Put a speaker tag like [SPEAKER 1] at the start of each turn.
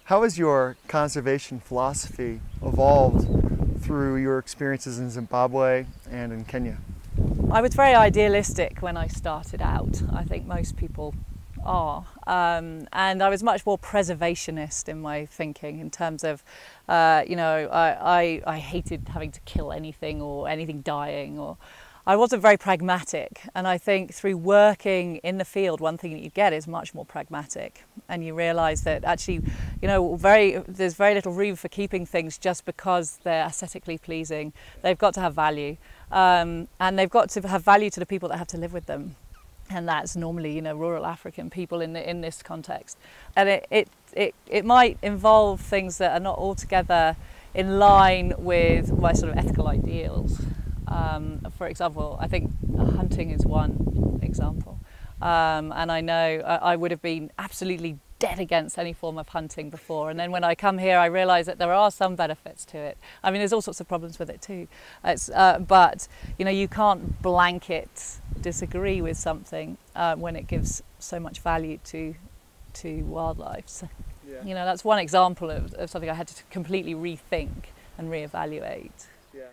[SPEAKER 1] How has your conservation philosophy evolved through your experiences in Zimbabwe and in Kenya?
[SPEAKER 2] I was very idealistic when I started out. I think most people are. And I was much more preservationist in my thinking in terms of, I hated having to kill anything or anything dying, or I wasn't very pragmatic. And I think through working in the field, one thing that you get is much more pragmatic. And you realise that actually, there's very little room for keeping things just because they're aesthetically pleasing. They've got to have value. And they've got to have value to the people that have to live with them. And that's normally, rural African people in this context. And it might involve things that are not altogether in line with my sort of ethical ideals. For example, I think hunting is one example. And I know I would have been absolutely dead against any form of hunting before, and then when I come here I realise that there are some benefits to it. I mean, there's all sorts of problems with it too. But you can't blanket disagree with something when it gives so much value to wildlife. So, that's one example of something I had to completely rethink and reevaluate.
[SPEAKER 1] Yeah.